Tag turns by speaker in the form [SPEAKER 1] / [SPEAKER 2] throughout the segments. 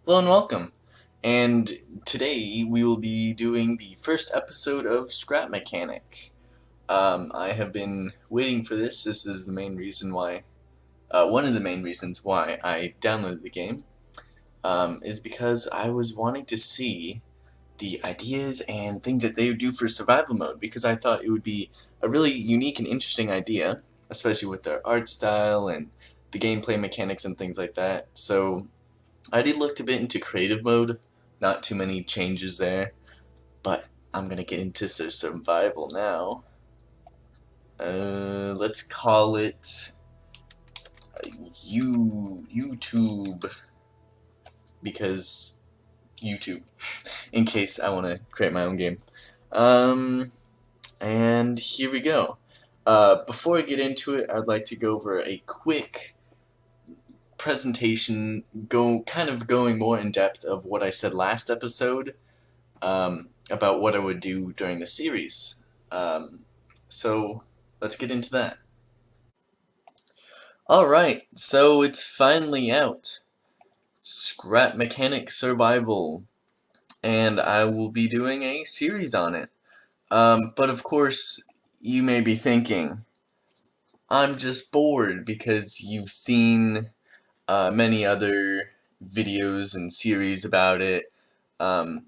[SPEAKER 1] Hello and welcome. And today we will be doing the first episode of Scrap Mechanic. I have been waiting for this. This is the main reason why, one of the main reasons why I downloaded the game, is because I was wanting to see the ideas and things that they would do for survival mode, because I thought it would be a really unique and interesting idea, especially with their art style and the gameplay mechanics and things like that. So I did looked a bit into creative mode, not too many changes there, but I'm gonna get into survival now. Let's call it YouTube, because YouTube, in case I want to create my own game. Um, and here we go. Before I get into it, I'd like to go over a quick presentation, going more in depth of what I said last episode, about what I would do during the series. So let's get into that. Alright, so it's finally out. Scrap Mechanic Survival. And I will be doing a series on it. But of course, you may be thinking, I'm just bored because you've seen many other videos and series about it. Um,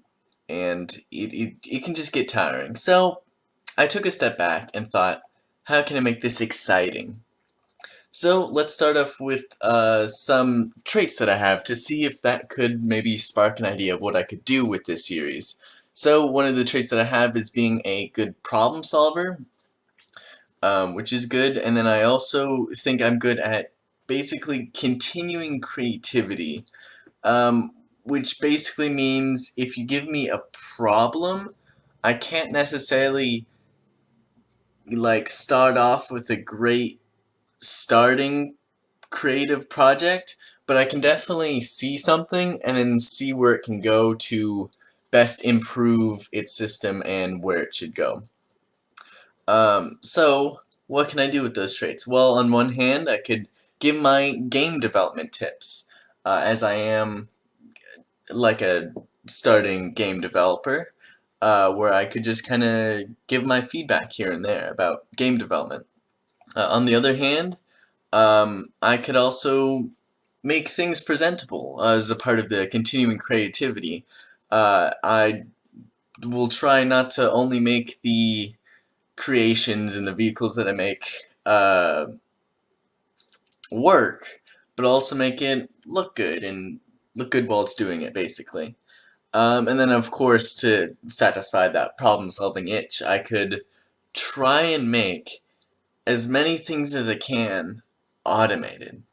[SPEAKER 1] and it can just get tiring. So I took a step back and thought, how can I make this exciting? So let's start off with some traits that I have to see if that could maybe spark an idea of what I could do with this series. So one of the traits that I have is being a good problem solver, which is good, and then I also think I'm good at basically continuing creativity, which basically means if you give me a problem, I can't necessarily start off with a great starting creative project, but I can definitely see something and then see where it can go to best improve its system and where it should go. So what can I do with those traits? Well, on one hand, I could give my game development tips, as I am like a starting game developer, where I could just kind of give my feedback here and there about game development. On the other hand, I could also make things presentable as a part of the continuing creativity. I will try not to only make the creations and the vehicles that I make work, but also make it look good and look good while it's doing it, basically. And then, of course, to satisfy that problem-solving itch, I could try and make as many things as I can automated.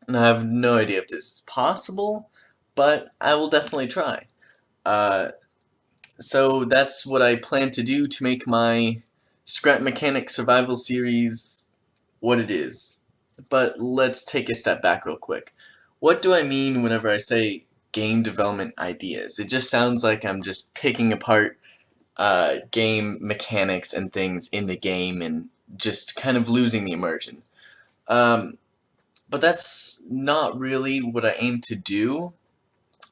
[SPEAKER 1] And I have no idea if this is possible, but I will definitely try. Uh, so that's what I plan to do to make my Scrap Mechanic Survival series what it is. But let's take a step back real quick. What do I mean whenever I say game development ideas? It just sounds like I'm just picking apart game mechanics and things in the game and just kind of losing the immersion. Um, but that's not really what I aim to do.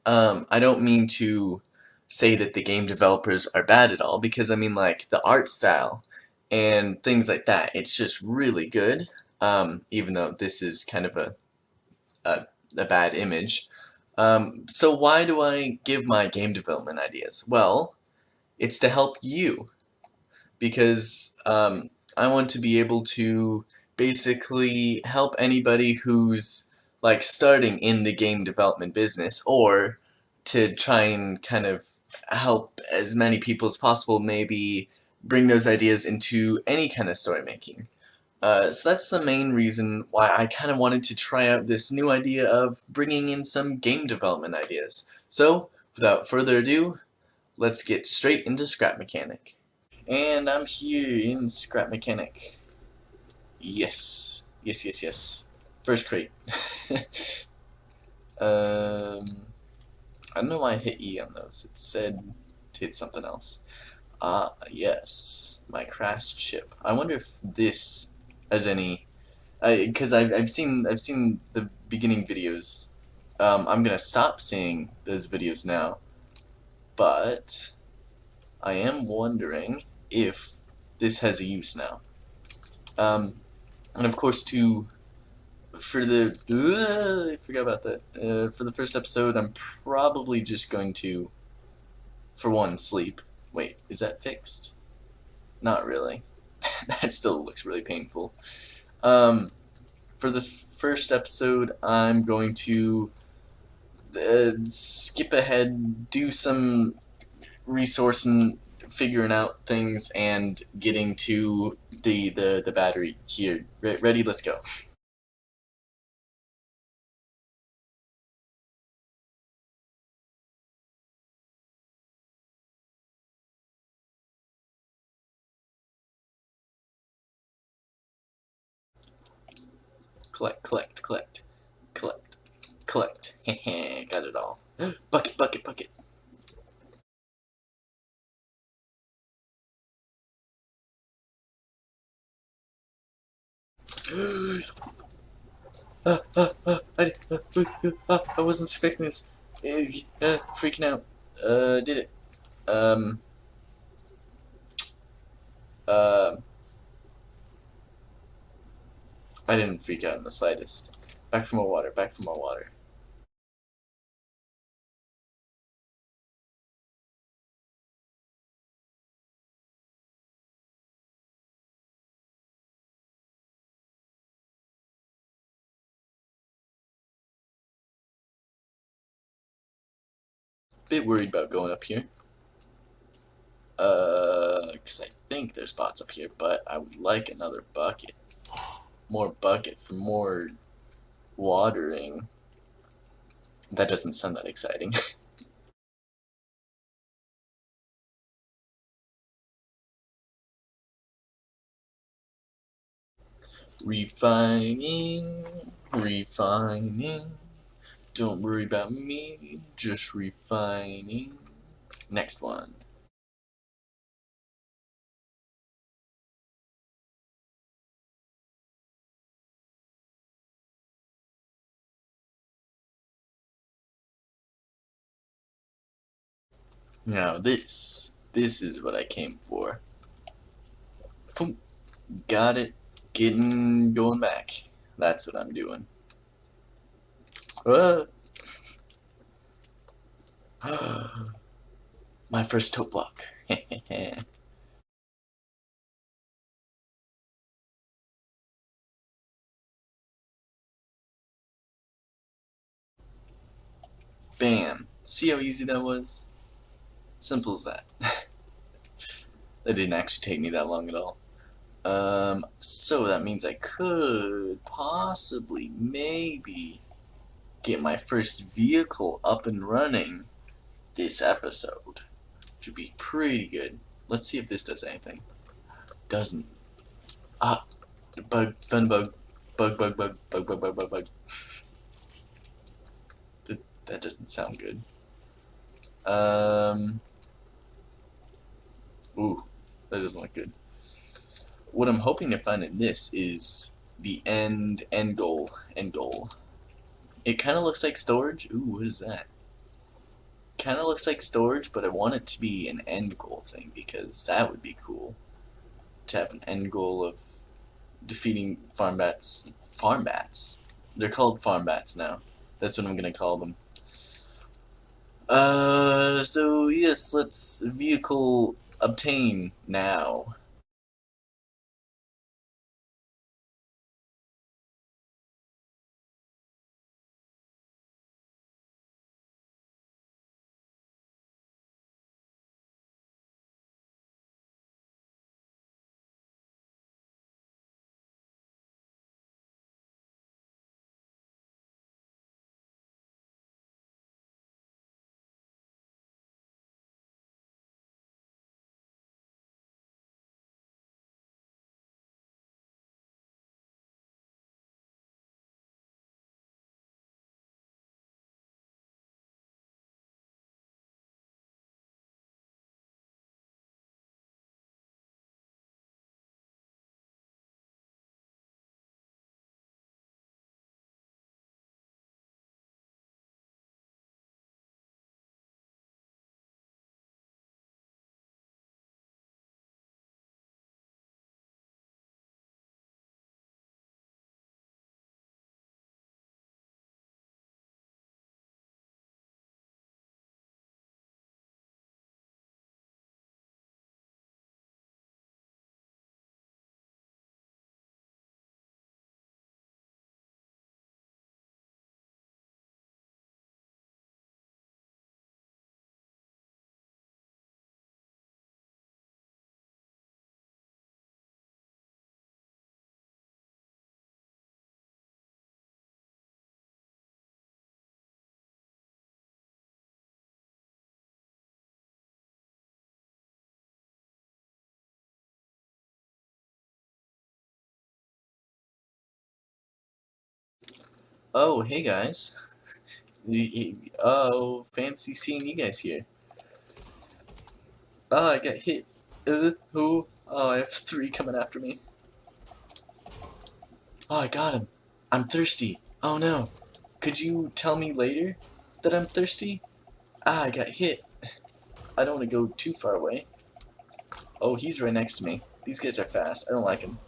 [SPEAKER 1] I don't mean to say that the game developers are bad at all, because I mean, like, the art style and things like that, it's just really good, even though this is kind of a, a bad image. So why do I give my game development ideas? Well, it's to help you, because I want to be able to basically help anybody who's like starting in the game development business, or to try and kind of help as many people as possible maybe bring those ideas into any kind of story making. So that's the main reason why I kind of wanted to try out this new idea of bringing in some game development ideas. So, without further ado, let's get straight into Scrap Mechanic. And I'm here in Scrap Mechanic. Yes. Yes, yes, yes. First crate. I don't know why I hit E on those. It said to hit something else. Ah, yes. My crashed ship. I wonder if this has any... Because I've seen the beginning videos I'm gonna stop seeing those videos now, but I am wondering if this has a use now. And of course, for the I forgot about that. For the first episode, I'm probably just going to, for one, sleep. Wait, is that fixed? Not really. That still looks really painful. Um, for the first episode, I'm going to skip ahead, do some resourcing, figuring out things, and getting to the battery here. Ready? Let's go. Collect, collect, collect, collect, collect. Hehe, got it all. Bucket, bucket, bucket. I wasn't expecting this. Freaking out. Did it. Um, uh, I didn't freak out in the slightest. Back for more water, back for more water. Bit worried about going up here. Because I think there's bots up here, but I would like another bucket. More bucket for more watering. That doesn't sound that exciting. Refining, refining. Don't worry about me, just refining. Next one. Now this is what I came for. Boom, got it. Going back. That's what I'm doing. Ah. My first tote block. Bam. See how easy that was? Simple as that. That didn't actually take me that long at all. So that means I could possibly, maybe, get my first vehicle up and running this episode, which would be pretty good. Let's see if this does anything. Doesn't. Ah, bug, fun bug, bug, bug, bug, bug, bug, bug, bug, bug. That doesn't sound good. Um, ooh, that doesn't look good. What I'm hoping to find in this is the end goal, end goal. It kind of looks like storage. Ooh, what is that? Kind of looks like storage, but I want it to be an end goal thing because that would be cool to have an end goal of defeating farm bats. Farm bats? They're called farm bats now. That's what I'm gonna call them. So yes, let's vehicle obtain now. Oh, hey guys. Oh, fancy seeing you guys here. Oh, I got hit. Who? Oh, I have three coming after me. Oh, I got him. I'm thirsty. Oh no. Could you tell me later that I'm thirsty? Ah, I got hit. I don't want to go too far away. Oh, he's right next to me. These guys are fast. I don't like them.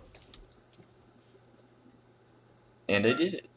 [SPEAKER 1] And I did it.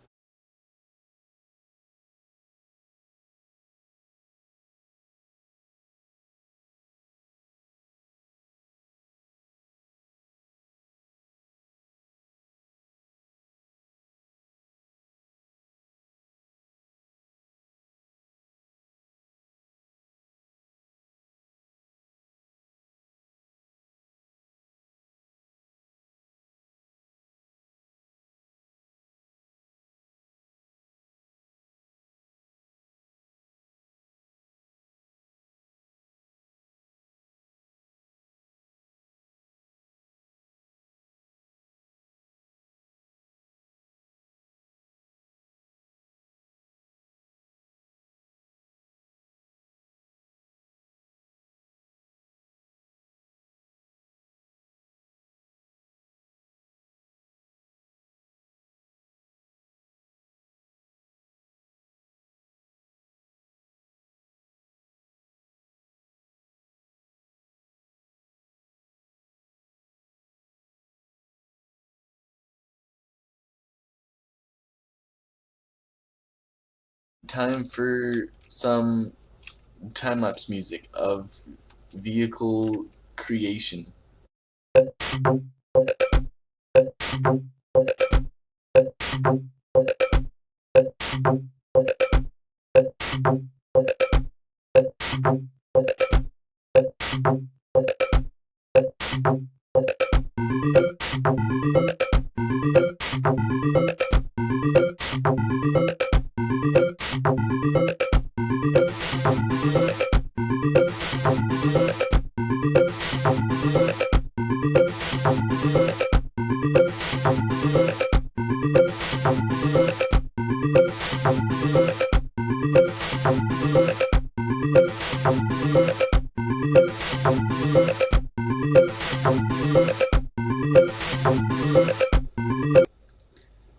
[SPEAKER 1] Time for some time-lapse music of vehicle creation.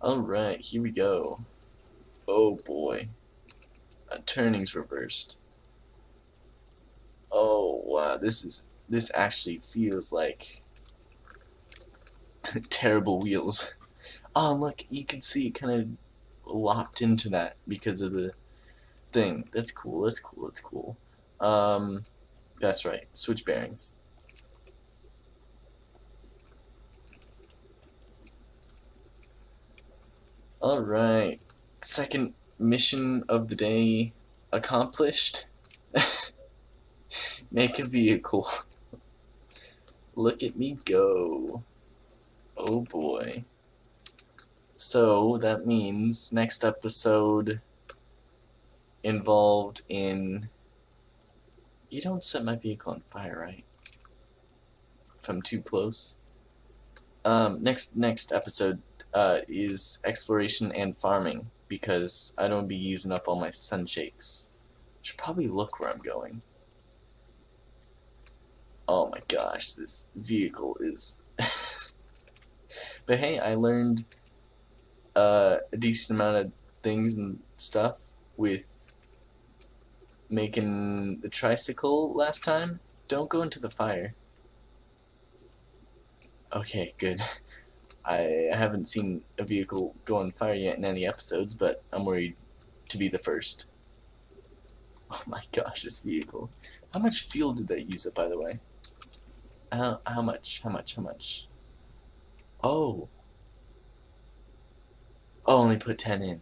[SPEAKER 1] Alright, here we go. Oh boy. Turning's reversed. Oh wow, this actually feels like terrible wheels. Oh look, you can see it kind of locked into that because of the thing. That's cool, that's cool, that's cool. That's right, switch bearings. Alright, second mission of the day accomplished. Make a vehicle. Look at me go. Oh boy. So that means next episode involved in... You don't set my vehicle on fire, right? If I'm too close. Next episode is exploration and farming, because I don't be using up all my sunshakes. Should probably look where I'm going. Oh my gosh, this vehicle is... But hey, I learned a decent amount of things and stuff with making the tricycle last time. Don't go into the fire. Okay, good. I haven't seen a vehicle go on fire yet in any episodes, but I'm worried to be the first. Oh my gosh, this vehicle. How much fuel did that use up, by the way? How much? How much? How much? Oh. Oh, only put 10 in.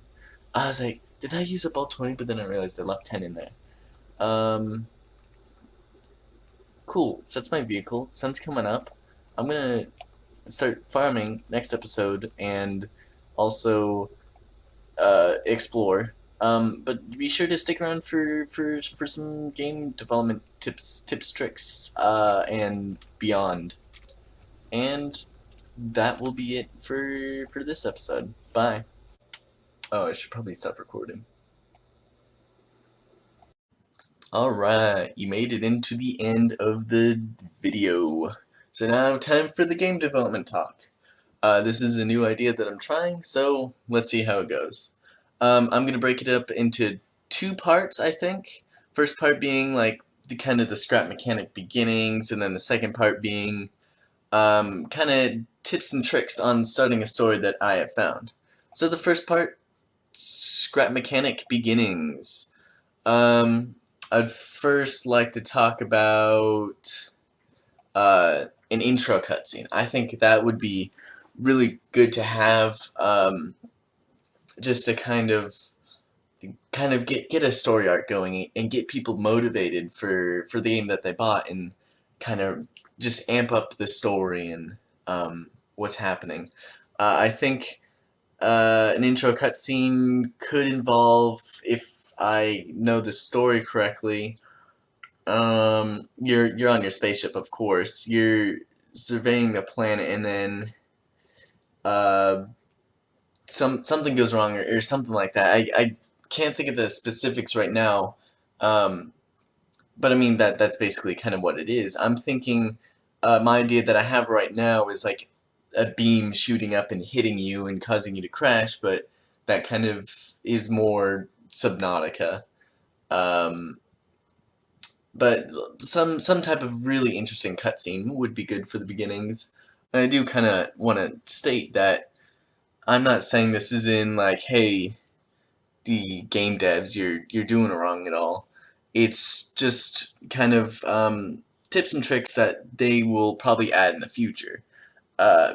[SPEAKER 1] I was like, did I use up all 20? But then I realized I left 10 in there. Cool. So that's my vehicle. Sun's coming up. I'm gonna start farming next episode and also explore. But be sure to stick around for some game development tips, tricks, and beyond. And that will be it for this episode. Bye. Oh, I should probably stop recording. Alright, you made it into the end of the video. So now time for the game development talk. This is a new idea that I'm trying, so let's see how it goes. I'm gonna break it up into two parts, I think. First part being like the scrap mechanic beginnings, and then the second part being kind of tips and tricks on starting a story that I have found. So the first part, scrap mechanic beginnings. Um, I'd first like to talk about an intro cutscene. I think that would be really good to have, just to kind of get a story arc going and get people motivated for the game that they bought, and kind of just amp up the story and what's happening. I think an intro cutscene could involve, if I know the story correctly, you're on your spaceship, of course. You're surveying the planet, and then uh, something goes wrong, or something like that. I can't think of the specifics right now, um, but I mean that's basically kind of what it is. I'm thinking, my idea that I have right now is like a beam shooting up and hitting you and causing you to crash, but that kind of is more Subnautica. Um, but some type of really interesting cutscene would be good for the beginnings. And I do kind of want to state that I'm not saying this is in like, hey, the game devs, you're doing it wrong at all. It's just kind of tips and tricks that they will probably add in the future.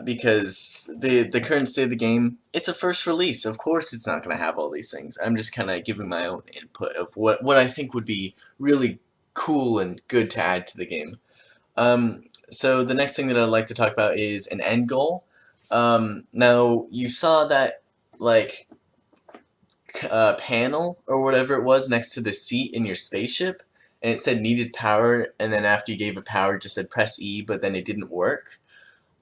[SPEAKER 1] Because the current state of the game, it's a first release. Of course it's not going to have all these things. I'm just kind of giving my own input of what I think would be really cool and good to add to the game. So the next thing that I'd like to talk about is an end goal. Now, you saw that, like, panel or whatever it was next to the seat in your spaceship, and it said needed power, and then after you gave it power, it just said press E, but then it didn't work.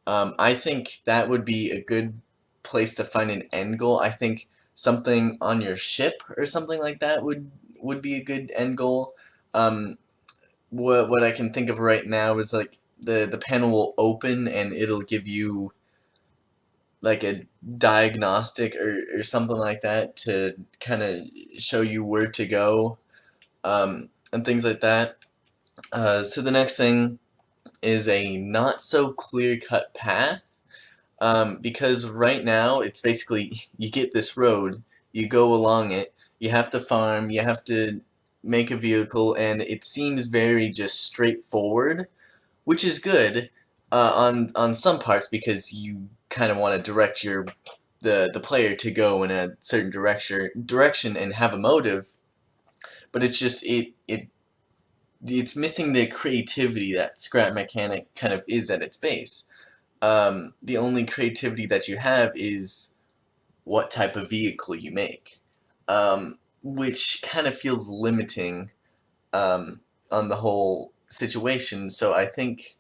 [SPEAKER 1] I think that would be a good place to find an end goal. I think something on your ship or something like that would be a good end goal. Um, what I can think of right now is like the panel will open and it'll give you like a diagnostic or something like that to kind of show you where to go, and things like that. So the next thing is a not so clear cut path, because right now it's basically you get this road, you go along it, you have to farm, you have to make a vehicle, and it seems very just straightforward, which is good on some parts because you kind of want to direct the player to go in a certain direction and have a motive, but it's just it's missing the creativity that scrap mechanic kind of is at its base. The only creativity that you have is what type of vehicle you make, which kind of feels limiting on the whole situation. So I think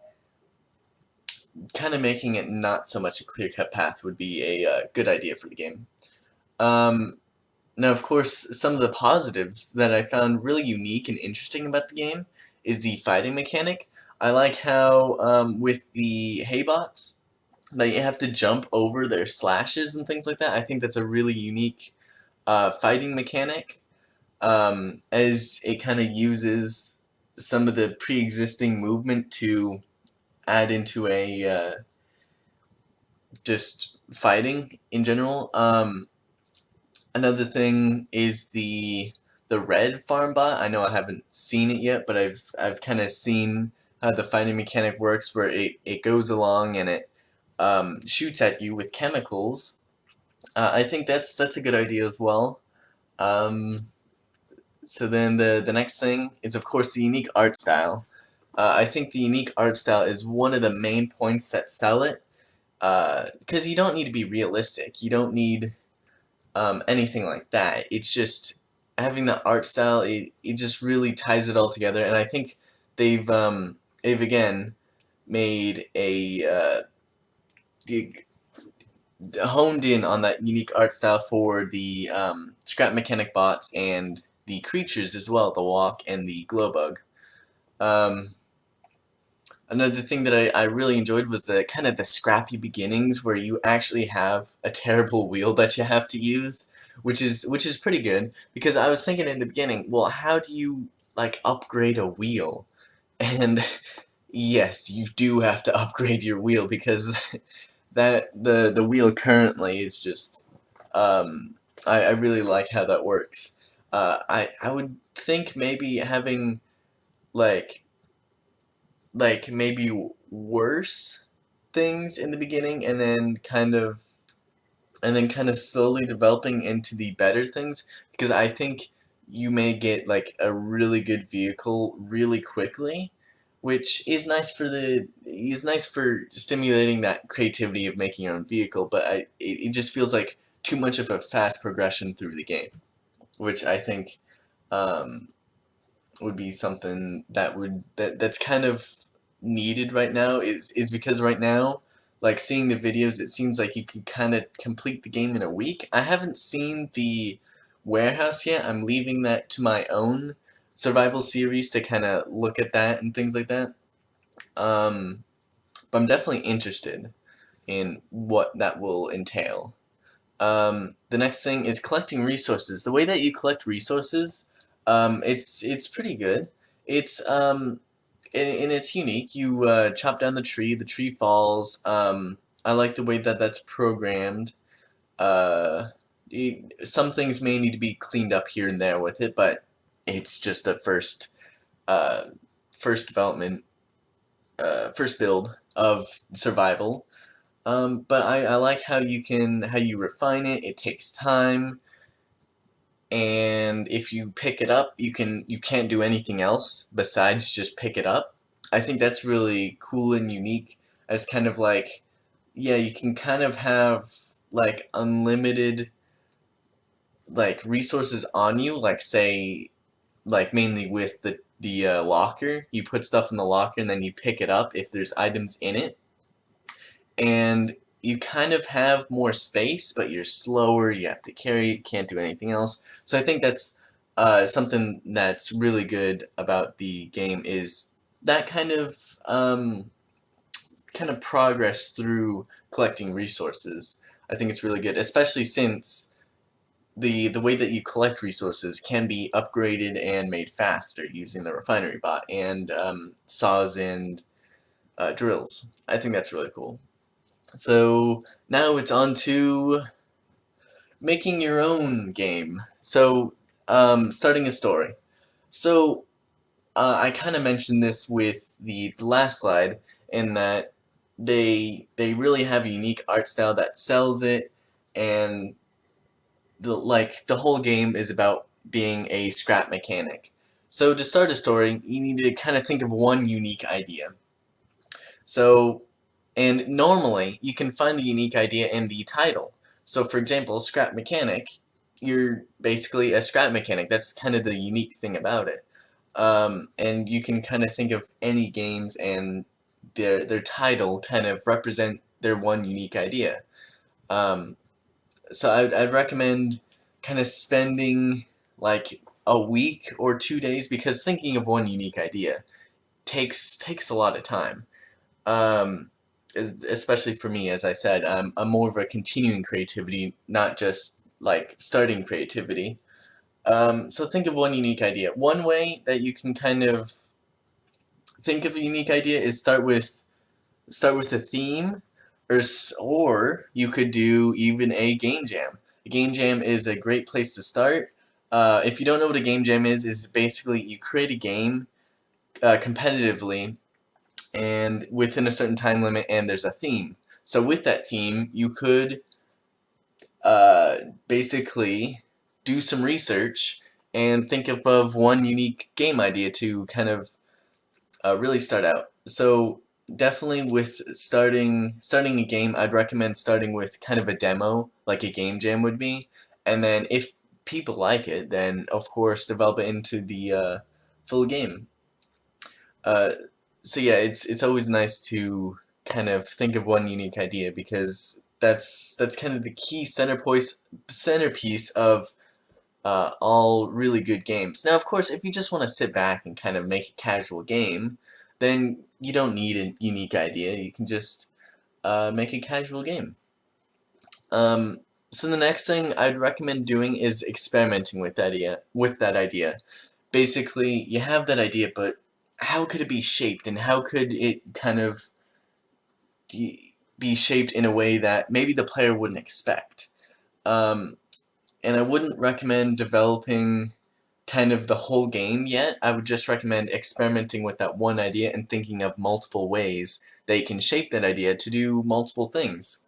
[SPEAKER 1] kind of making it not so much a clear-cut path would be a good idea for the game. Um, Now, of course, some of the positives that I found really unique and interesting about the game is the fighting mechanic. I like how, with the Haybots, that you have to jump over their slashes and things like that. I think that's a really unique fighting mechanic, as it kind of uses some of the pre-existing movement to add into a just fighting in general. Another thing is the red farm bot. I know I haven't seen it yet, but I've kind of seen how the fighting mechanic works, where it goes along and it shoots at you with chemicals. I think that's a good idea as well. Um, so then the next thing is, of course, the unique art style. I think the unique art style is one of the main points that sell it, because you don't need to be realistic. You don't need anything like that. It's just having the art style. It just really ties it all together, and I think they've again made a honed in on that unique art style for the scrap mechanic bots and the creatures as well, the walk and the glowbug. Um, Another thing that I really enjoyed was the kind of the scrappy beginnings where you actually have a terrible wheel that you have to use, which is pretty good because I was thinking in the beginning, well, how do you like upgrade a wheel? And yes, you do have to upgrade your wheel because that the wheel currently is just I really like how that works. I would think maybe having like maybe worse things in the beginning and then kind of slowly developing into the better things because I think you may get like a really good vehicle really quickly, which is nice for stimulating that creativity of making your own vehicle, but it just feels like too much of a fast progression through the game, which I think um, would be something that's kind of needed right now is because right now, like seeing the videos, it seems like you could kind of complete the game in a week. I haven't seen the warehouse yet. I'm leaving that to my own survival series to kind of look at that and things like that. Um, but I'm definitely interested in what that will entail. The next thing is collecting resources. The way that you collect resources, it's pretty good. It's and it's unique. You chop down the tree falls. I like the way that that's programmed. Uh, some things may need to be cleaned up here and there with it, but it's just a uh, first development, first build of survival. But I like how you refine it. It takes time, and if you pick it up, you can't do anything else besides just pick it up. I think that's really cool and unique as kind of like, yeah, you can kind of have like unlimited like resources on you, like say like mainly with the locker. You put stuff in the locker and then you pick it up if there's items in it, and you kind of have more space, but you're slower, you have to carry it, can't do anything else. So I think that's something that's really good about the game is that kind of progress through collecting resources. I think it's really good, especially since the way that you collect resources can be upgraded and made faster using the refinery bot and saws and drills. I think that's really cool. So now it's on to making your own game. So starting a story. So I kind of mentioned this with the last slide in that they really have a unique art style that sells it, and the whole game is about being a scrap mechanic. So to start a story, you need to kind of think of one unique idea. So, and normally you can find the unique idea in the title. So for example, scrap mechanic, you're basically a scrap mechanic. That's kind of the unique thing about it. And you can kind of think of any games and their title kind of represent their one unique idea. Um, so I'd recommend kind of spending like a week or 2 days because thinking of one unique idea takes a lot of time. Um, Especially for me, as I said, I'm more of a continuing creativity, not just like starting creativity. So think of one unique idea. One way that you can kind of think of a unique idea is start with a theme, or you could do even a game jam. A game jam is a great place to start. If you don't know what a game jam is basically you create a game competitively and within a certain time limit, and there's a theme. So with that theme, you could uh, basically do some research and think of one unique game idea to kind of really start out. So definitely with starting a game, I'd recommend starting with kind of a demo, like a game jam would be, and then if people like it, then of course develop it into the full game. Uh, so yeah, it's always nice to kind of think of one unique idea because that's kind of the key centerpiece of all really good games. Now, of course, if you just want to sit back and kind of make a casual game, then you don't need a unique idea. You can just make a casual game. Um, so the next thing I'd recommend doing is experimenting with that idea. Basically, you have that idea, but how could it be shaped, and how could it kind of be shaped in a way that maybe the player wouldn't expect? Um, and I wouldn't recommend developing kind of the whole game yet. I would just recommend experimenting with that one idea and thinking of multiple ways that you can shape that idea to do multiple things.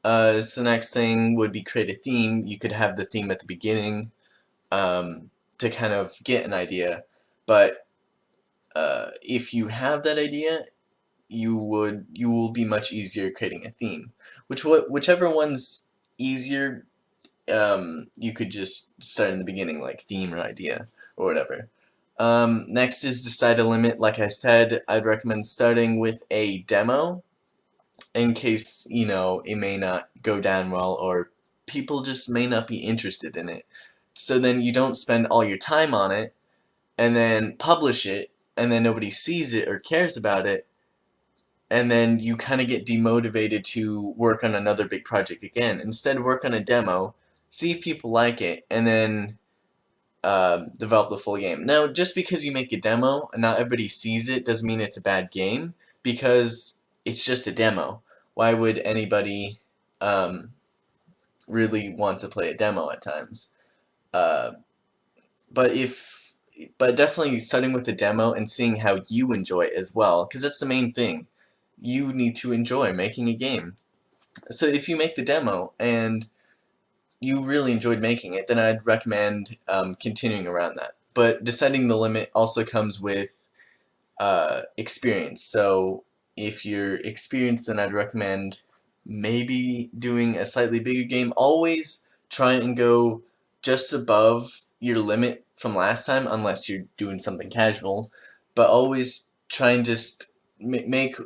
[SPEAKER 1] So the next thing would be create a theme. You could have the theme at the beginning to kind of get an idea, but if you have that idea, you will be much easier creating a theme. Whichever one's easier, you could just start in the beginning, like theme or idea or whatever. Next is decide a limit. Like I said, I'd recommend starting with a demo in case, it may not go down well or people just may not be interested in it. So then you don't spend all your time on it and then publish it and then nobody sees it or cares about it, and then you kind of get demotivated to work on another big project again. Instead, work on a demo, see if people like it, and then develop the full game. Now, just because you make a demo and not everybody sees it doesn't mean it's a bad game, because it's just a demo. Why would anybody really want to play a demo at times? Uh, but definitely starting with the demo and seeing how you enjoy it as well, because that's the main thing. You need to enjoy making a game. So if you make the demo and you really enjoyed making it, then I'd recommend continuing around that. But deciding the limit also comes with experience. So if you're experienced, then I'd recommend maybe doing a slightly bigger game. Always try and go just above your limit from last time, unless you're doing something casual. But always try and just make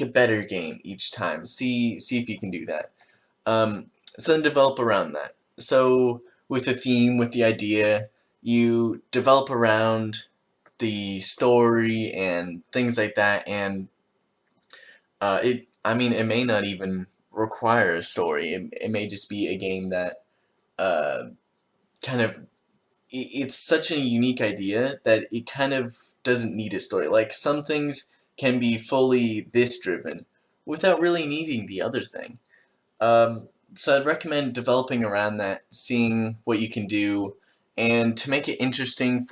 [SPEAKER 1] a better game each time. See if you can do that. So then develop around that. So with the theme, with the idea, you develop around the story and things like that, and it may not even require a story. It may just be a game that uh, kind of it's such a unique idea that it kind of doesn't need a story. Like, some things can be fully this driven without really needing the other thing. So I'd recommend developing around that, seeing what you can do, and to make it interesting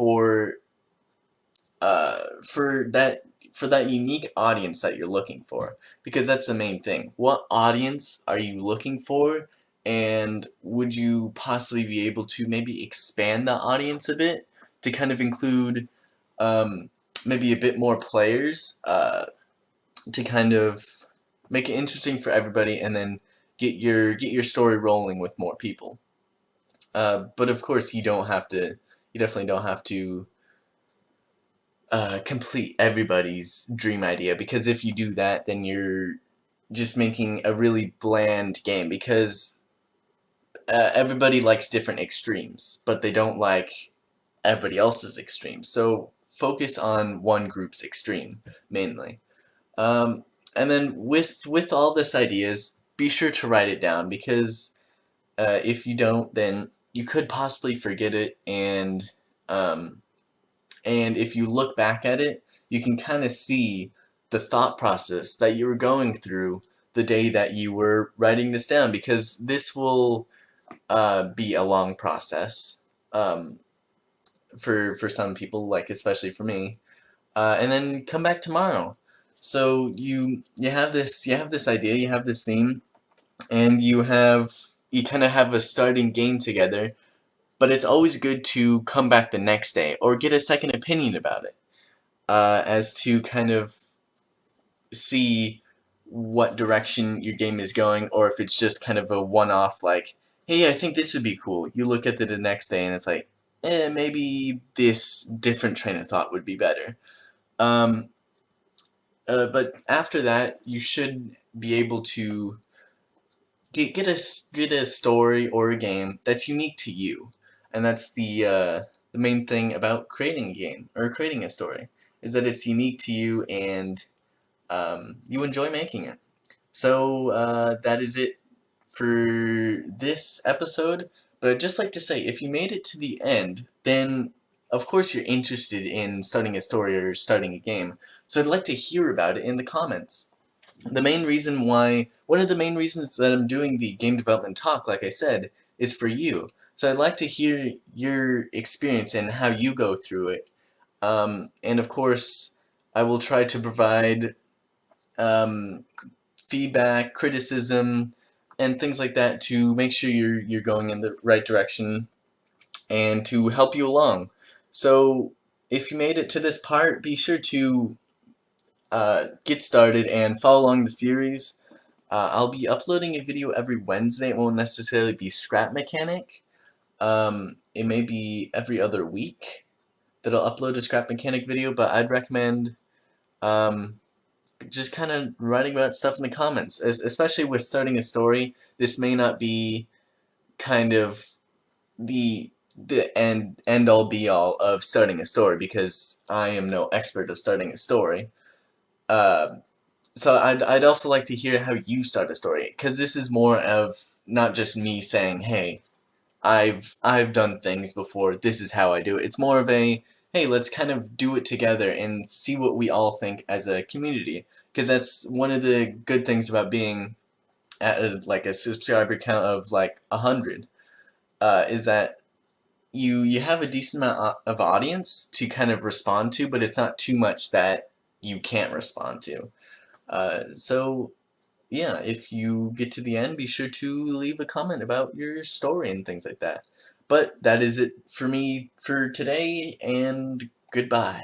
[SPEAKER 1] uh, for that for that unique audience that you're looking for, because that's the main thing. What audience are you looking for, and would you possibly be able to maybe expand the audience a bit to kind of include um, maybe a bit more players, to kind of make it interesting for everybody, and then get your story rolling with more people. But of course, you definitely don't have to complete everybody's dream idea, because if you do that, then you're just making a really bland game, because everybody likes different extremes, but they don't like everybody else's extremes. So focus on one group's extreme, mainly. Um, and then with all this ideas, be sure to write it down, because if you don't, then you could possibly forget it, um, and if you look back at it, you can kind of see the thought process that you were going through the day that you were writing this down, because this will be a long process for some people, like especially for me. And then come back tomorrow. So you have this idea, you have this theme, and you kind of have a starting game together. But it's always good to come back the next day or get a second opinion about it, as to kind of see what direction your game is going, or if it's just kind of a one-off, like, hey, I think this would be cool. You look at it the next day and it's like, maybe this different train of thought would be better. Um, but after that, you should be able to get a story or a game that's unique to you, and that's the main thing about creating a game or creating a story, is that it's unique to you and you enjoy making it. So that is it for this episode. But I'd just like to say, if you made it to the end, then of course you're interested in starting a story or starting a game. So I'd like to hear about it in the comments. One of the main reasons that I'm doing the game development talk, like I said, is for you. So I'd like to hear your experience and how you go through it. And of course, I will try to provide um, feedback, criticism, and things like that to make sure you're going in the right direction and to help you along. So if you made it to this part, be sure to get started and follow along the series. I'll be uploading a video every Wednesday. It won't necessarily be Scrap Mechanic. It may be every other week that I'll upload a Scrap Mechanic video, but I'd recommend um, just kind of writing about stuff in the comments, especially with starting a story. This may not be kind of the end all be all of starting a story, because I am no expert of starting a story. Uh, so I'd also like to hear how you start a story, because this is more of not just me saying, hey, I've done things before, this is how I do it. It's more of a, hey, let's kind of do it together and see what we all think as a community. Because that's one of the good things about being at like a subscriber count of like 100, is that you have a decent amount of audience to kind of respond to, but it's not too much that you can't respond to. So yeah, if you get to the end, be sure to leave a comment about your story and things like that. But that is it for me for today, and goodbye.